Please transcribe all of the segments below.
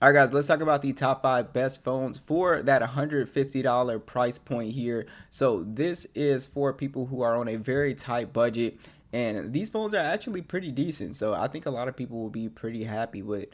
All right, guys, let's talk about the top 5 best phones for that $150 price point here. So this is for people who are on a very tight budget, and these phones are actually pretty decent. So I think a lot of people will be pretty happy with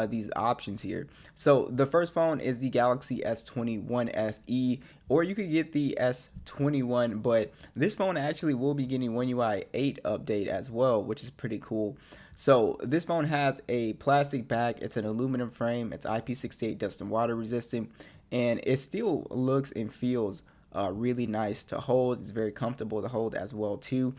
these options here. So the first phone is the Galaxy S21 FE, or you could get the S21, but this phone actually will be getting One UI 8 update as well, which is pretty cool. So this phone has a plastic back, it's an aluminum frame, it's IP68 dust and water resistant, and it still looks and feels really nice to hold. It's very comfortable to hold as well too.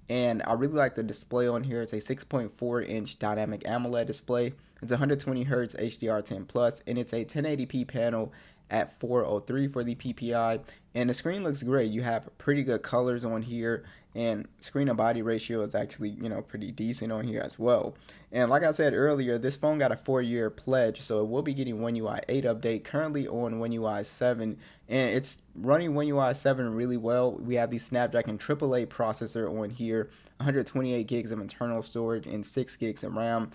And I really like the display on here. It's a 6.4-inch dynamic AMOLED display. It's 120 Hz HDR10 plus, and it's a 1080p panel at 403 for the PPI. And the screen looks great. You have pretty good colors on here, and screen to body ratio is actually pretty decent on here as well. And like I said earlier, this phone got a 4-year pledge, so it will be getting One UI 8 update, currently on One UI 7, and it's running One UI 7 really well. We have the Snapdragon AAA processor on here, 128 gigs of internal storage and 6 gigs of RAM.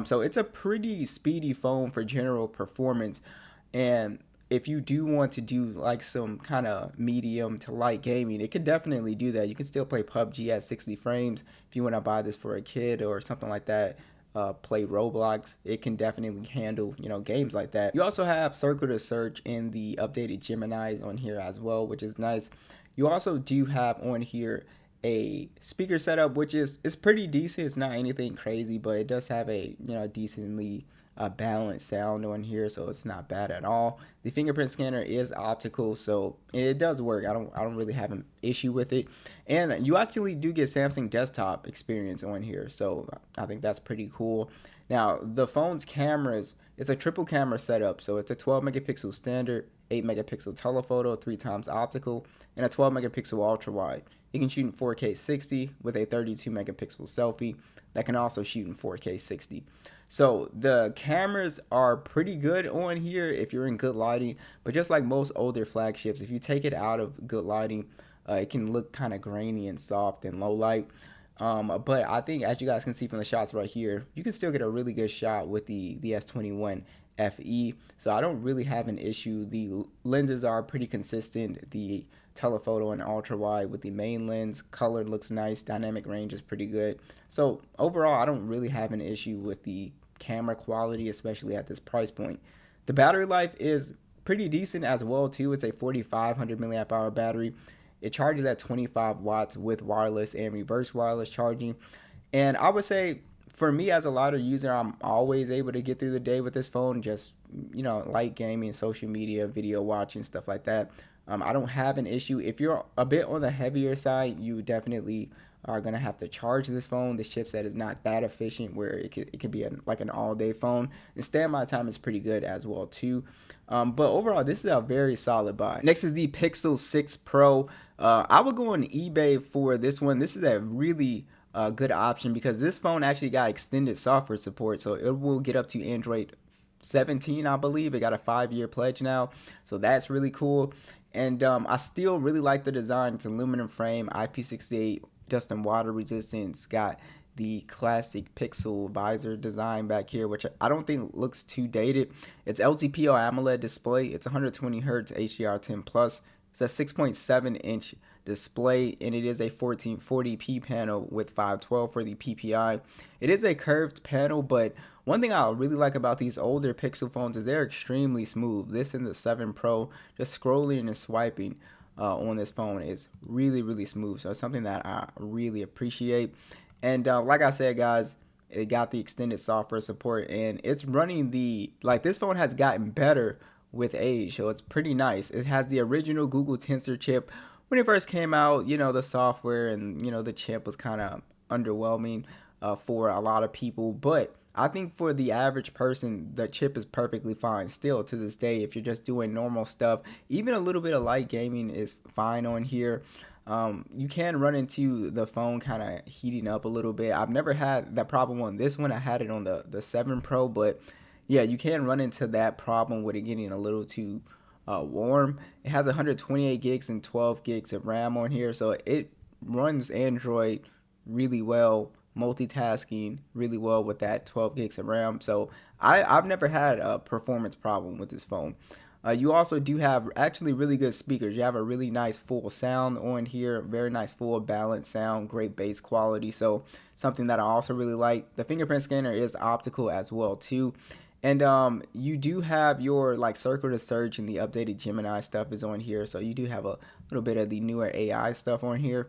So it's a pretty speedy phone for general performance. And if you do want to do like some kind of medium to light gaming, it could definitely do that. You can still play PUBG at 60 frames. If you want to buy this for a kid or something like that, play Roblox, it can definitely handle games like that. You also have circle to search in the updated Geminis on here as well, which is nice. You also do have on here a speaker setup, which is pretty decent. It's not anything crazy, but it does have a decently balanced sound on here, so it's not bad at all. The fingerprint scanner is optical, so it does work. I don't really have an issue with it, and you actually do get Samsung desktop experience on here, so I think that's pretty cool. Now the phone's cameras, it's a triple camera setup, so it's a 12 megapixel standard, 8 megapixel telephoto, 3 times optical, and a 12 megapixel ultra wide. It can shoot in 4K 60 with a 32 megapixel selfie that can also shoot in 4K 60. So the cameras are pretty good on here if you're in good lighting, but just like most older flagships, if you take it out of good lighting, it can look kind of grainy and soft in low light. But I think, as you guys can see from the shots right here, you can still get a really good shot with the S21 FE. So I don't really have an issue. The lenses are pretty consistent. The telephoto and ultra wide with the main lens, color looks nice, dynamic range is pretty good. So overall, I don't really have an issue with the camera quality, especially at this price point. The battery life is pretty decent as well too. It's a 4500 milliamp hour battery. It charges at 25 watts with wireless and reverse wireless charging. And I would say, for me as a lighter user, I'm always able to get through the day with this phone. Just light gaming, social media, video watching, stuff like that. I don't have an issue. If you're a bit on the heavier side, you definitely are gonna have to charge this phone. The chipset is not that efficient where it could be like an all day phone. And standby time is pretty good as well too. But overall, this is a very solid buy. Next is the Pixel 6 Pro. I would go on eBay for this one. This is a really good option because this phone actually got extended software support, so it will get up to Android 17, I believe. It got a 5-year pledge now, so that's really cool. And I still really like the design. It's aluminum frame, IP68 dust and water resistance. Got the classic pixel visor design back here, which I don't think looks too dated. It's LTPO AMOLED display. It's 120 Hz HDR10 plus. It's a 6.7-inch display, and it is a 1440p panel with 512 for the PPI. It is a curved panel, but one thing I really like about these older Pixel phones is they're extremely smooth. This and the 7 Pro, just scrolling and swiping on this phone is really, really smooth. So it's something that I really appreciate. And like I said, guys, it got the extended software support, and it's running this phone has gotten better with age, so it's pretty nice. It has the original Google Tensor chip. When it first came out, the software and the chip was kind of underwhelming for a lot of people, but I think for the average person, the chip is perfectly fine still to this day. If you're just doing normal stuff, even a little bit of light gaming is fine on here. You can run into the phone kind of heating up a little bit. I've never had that problem on this one. I had it on the 7 Pro, but yeah, you can run into that problem with it getting a little too warm. It has 128 gigs and 12 gigs of RAM on here, so it runs Android really well multitasking really well with that 12 gigs of RAM. So I've never had a performance problem with this phone. You also do have actually really good speakers. You have a really nice full sound on here, very nice full balanced sound, great bass quality. So something that I also really like. The fingerprint scanner is optical as well too. And you do have your like circle to search, and the updated Gemini stuff is on here. So you do have a little bit of the newer AI stuff on here.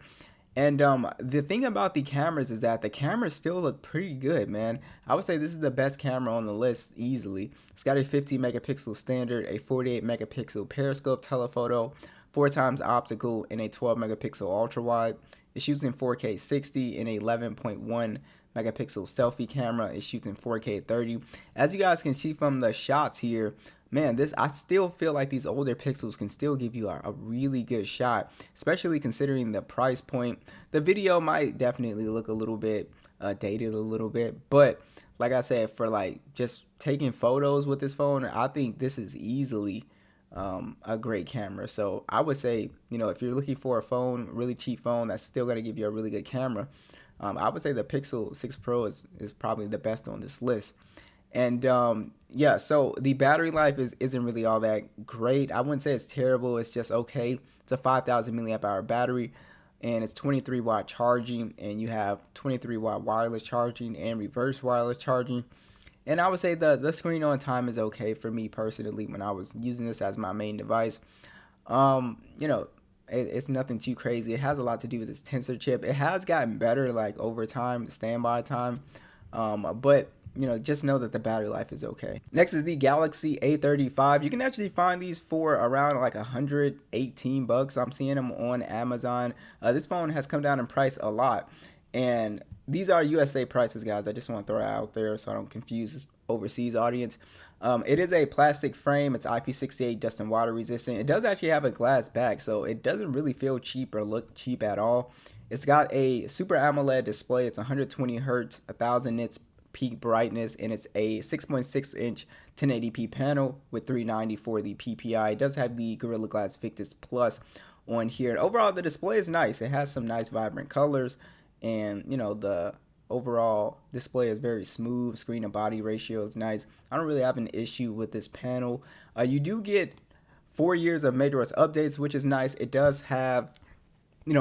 And the thing about the cameras is that the cameras still look pretty good, man. I would say this is the best camera on the list easily. It's got a 50 megapixel standard, a 48 megapixel periscope telephoto, 4x optical, and a 12 megapixel ultra wide. It shoots in 4K 60 and a 11.1 megapixel selfie camera. It shoots in 4K 30. As you guys can see from the shots here, man, I still feel like these older pixels can still give you a really good shot, especially considering the price point. The video might definitely look a little bit dated a little bit, but like I said, for like just taking photos with this phone, I think this is easily a great camera. So I would say, if you're looking for a phone, really cheap phone that's still going to give you a really good camera, I would say the Pixel 6 Pro is probably the best on this list. And yeah, so the battery life isn't really all that great. I wouldn't say it's terrible. It's just okay. It's a 5,000 milliamp hour battery, and it's 23 watt charging, and you have 23 watt wireless charging and reverse wireless charging. And I would say the screen on time is okay for me personally when I was using this as my main device. It's nothing too crazy. It has a lot to do with this tensor chip. It has gotten better like over time, the standby time. But just know that the battery life is okay. Next is the Galaxy A35. You can actually find these for around like $118. I'm seeing them on Amazon. This phone has come down in price a lot, and these are USA prices, guys. I just want to throw it out there so I don't confuse overseas audience. It is a plastic frame. It's IP68 dust and water resistant. It does actually have a glass back, so it doesn't really feel cheap or look cheap at all. It's got a Super AMOLED display. It's 120 hertz, 1000 nits peak brightness, and it's a 6.6 inch 1080p panel with 390 for the PPI. It does have the Gorilla Glass Victus Plus on here. And overall, the display is nice. It has some nice vibrant colors, and the overall display is very smooth. Screen to body ratio is nice. I don't really have an issue with this panel. You do get 4 years of MageOS updates, which is nice. It does have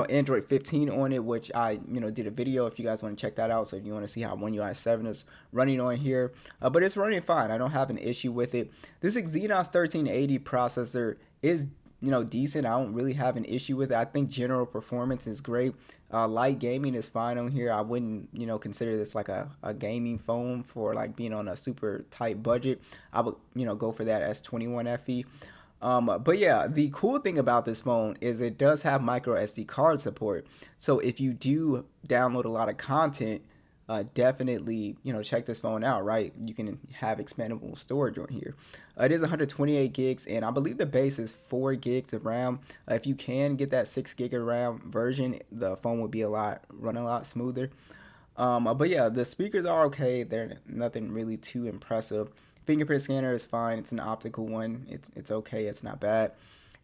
Android 15 on it, which I did a video if you guys want to check that out. So if you want to see how One UI 7 is running on here, but it's running fine. I don't have an issue with it. This Exynos 1380 processor is decent. I don't really have an issue with it. I think general performance is great. Light gaming is fine on here. I wouldn't consider this like a gaming phone for like being on a super tight budget. I would go for that S21 FE. But yeah, the cool thing about this phone is it does have micro SD card support. So if you do download a lot of content, definitely check this phone out, right? You can have expandable storage on here. It is 128 gigs, and I believe the base is 4 gigs of RAM. If you can get that 6 gig of RAM version, the phone would be run a lot smoother. But yeah, the speakers are okay. They're nothing really too impressive. Fingerprint scanner is fine. It's an optical one. It's okay. It's not bad.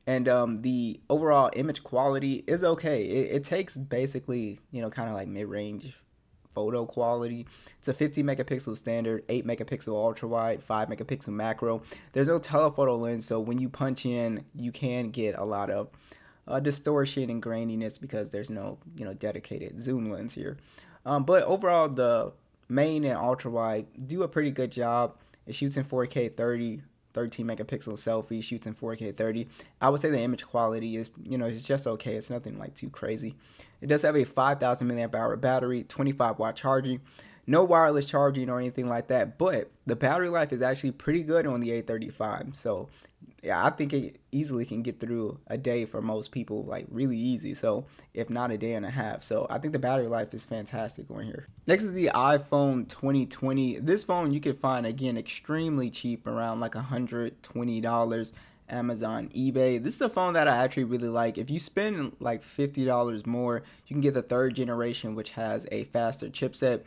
And the overall image quality is okay. It takes basically kind of like mid-range photo quality. It's a 50 megapixel standard, 8 megapixel ultra wide, 5 megapixel macro. There's no telephoto lens, so when you punch in, you can get a lot of distortion and graininess because there's no dedicated zoom lens here. But overall, the main and ultra wide do a pretty good job. It shoots in 4K 30, 13 megapixel selfie, shoots in 4K 30. I would say the image quality is, it's just okay. It's nothing like too crazy. It does have a 5,000 milliamp hour battery, 25 watt charging, no wireless charging or anything like that, but the battery life is actually pretty good on the A35. So yeah, I think it easily can get through a day for most people, like really easy. So if not a day and a half. So I think the battery life is fantastic on here. Next is the iPhone 2020. This phone you can find again extremely cheap, around like $120. Amazon, eBay. This is a phone that I actually really like. If you spend like $50 more, you can get the 3rd generation, which has a faster chipset.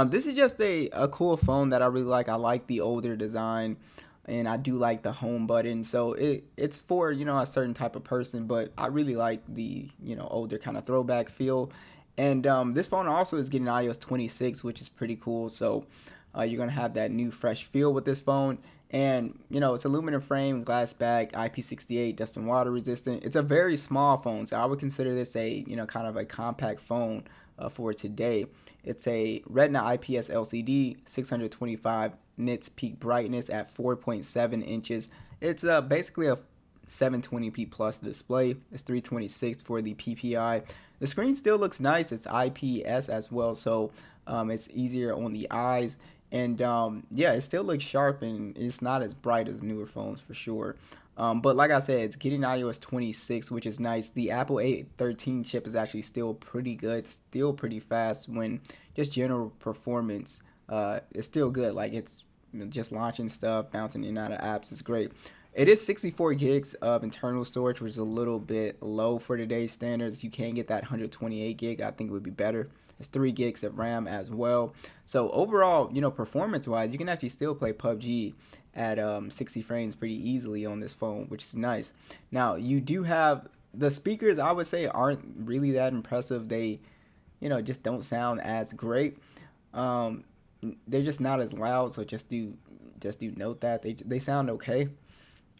This is just a cool phone that I really like. I like the older design, and I do like the home button. So it's for a certain type of person, but I really like the older kind of throwback feel. And this phone also is getting iOS 26, which is pretty cool. So you're gonna have that new fresh feel with this phone. And it's aluminum frame, glass back, IP68, dust and water resistant. It's a very small phone, so I would consider this a kind of a compact phone for today. It's a Retina IPS LCD, 625 nits peak brightness at 4.7 inches. It's basically a 720p plus display. It's 326 for the PPI. The screen still looks nice. It's IPS as well, so it's easier on the eyes. And yeah, it still looks sharp, and it's not as bright as newer phones for sure. But like I said, it's getting iOS 26, which is nice. The Apple A13 chip is actually still pretty good, still pretty fast when just general performance is still good. Like it's just launching stuff, bouncing in and out of apps is great. It is 64 gigs of internal storage, which is a little bit low for today's standards. You can get that 128 gig. I think it would be better. It's 3 gigs of RAM as well. So overall, performance-wise, you can actually still play PUBG at 60 frames pretty easily on this phone, which is nice. Now, you do have the speakers, I would say, aren't really that impressive. They, just don't sound as great. They're just not as loud, so just do note that they sound okay.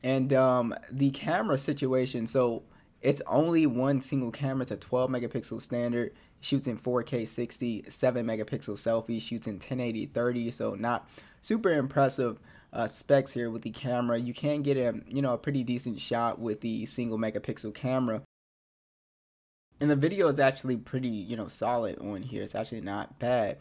And the camera situation, so it's only one single camera. It's a 12 megapixel standard, shoots in 4K 60, 7 megapixel selfie, shoots in 1080 30, so not super impressive specs here with the camera. You can get a pretty decent shot with the single megapixel camera. And the video is actually pretty, solid on here. It's actually not bad.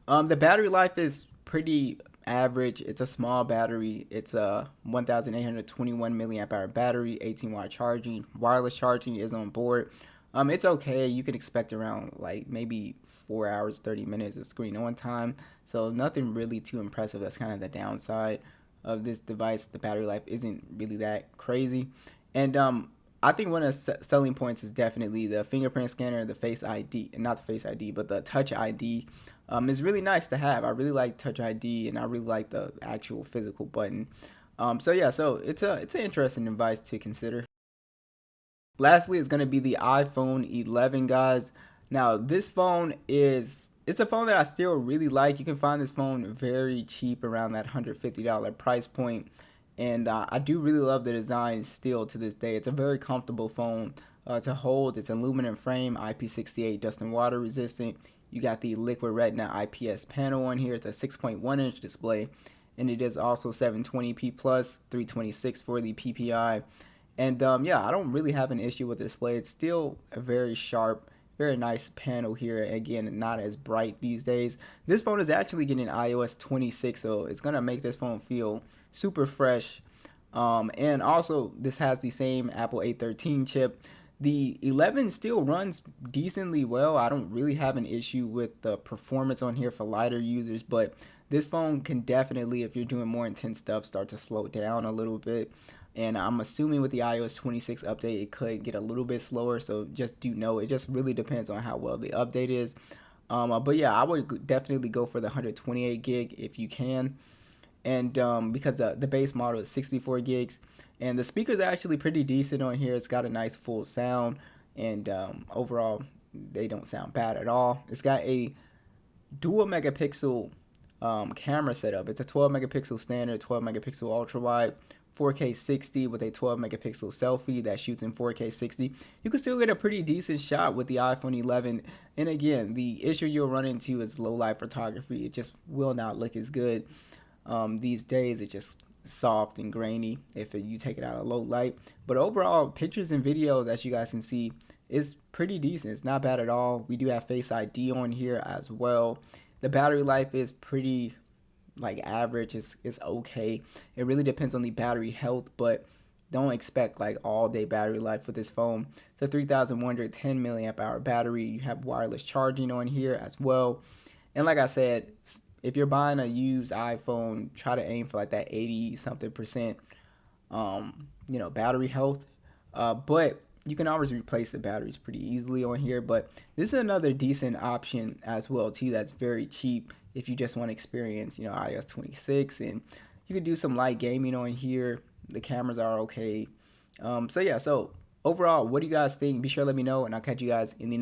The battery life is pretty average. It's a small battery. It's a 1,821 milliamp hour battery, 18-watt charging. Wireless charging is on board. It's okay. You can expect around like maybe 4 hours, 30 minutes of screen on time. So nothing really too impressive. That's kind of the downside of this device. The battery life isn't really that crazy. And I think one of the selling points is definitely the fingerprint scanner, the Face ID, not the Face ID, but the Touch ID. Is really nice to have. I really like Touch ID, and I really like the actual physical button. So yeah, so it's an interesting device to consider. Lastly, it's going to be the iPhone 11, guys. Now, this phone it's a phone that I still really like. You can find this phone very cheap around that $150 price point. And I do really love the design still to this day. It's a very comfortable phone to hold. It's aluminum frame, IP68 dust and water resistant. You got the liquid retina IPS panel on here. It's a 6.1 inch display, and it is also 720p plus, 326 for the PPI. And yeah, I don't really have an issue with the display. It's still a very sharp, very nice panel here. Again, not as bright these days. This phone is actually getting iOS 26, so it's gonna make this phone feel super fresh. And also, this has the same Apple A13 chip. The 11 still runs decently well. I don't really have an issue with the performance on here for lighter users, but this phone can definitely, if you're doing more intense stuff, start to slow down a little bit. And I'm assuming with the iOS 26 update, it could get a little bit slower. So just do know, it just really depends on how well the update is. But yeah, I would definitely go for the 128 gig if you can. And because the base model is 64 gigs. And the speakers are actually pretty decent on here. It's got a nice full sound. And overall, they don't sound bad at all. It's got a dual megapixel camera setup. It's a 12 megapixel standard, 12 megapixel ultra wide, 4K 60 with a 12 megapixel selfie that shoots in 4K 60. You can still get a pretty decent shot with the iPhone 11. And again, the issue you'll run into is low light photography. It just will not look as good these days. It's just soft and grainy if you take it out of low light. But overall, pictures and videos, as you guys can see, is pretty decent. It's not bad at all. We do have Face ID on here as well. The battery life is pretty like average. It's okay. It really depends on the battery health, but don't expect like all day battery life with this phone. It's a 3,110 milliamp hour battery. You have wireless charging on here as well. And like I said, if you're buying a used iPhone, try to aim for like that 80 something percent battery health. But you can always replace the batteries pretty easily on here. But this is another decent option as well too, that's very cheap if you just want to experience iOS 26, and you can do some light gaming on here. The cameras are okay. So yeah, so overall, what do you guys think? Be sure to let me know, and I'll catch you guys in the next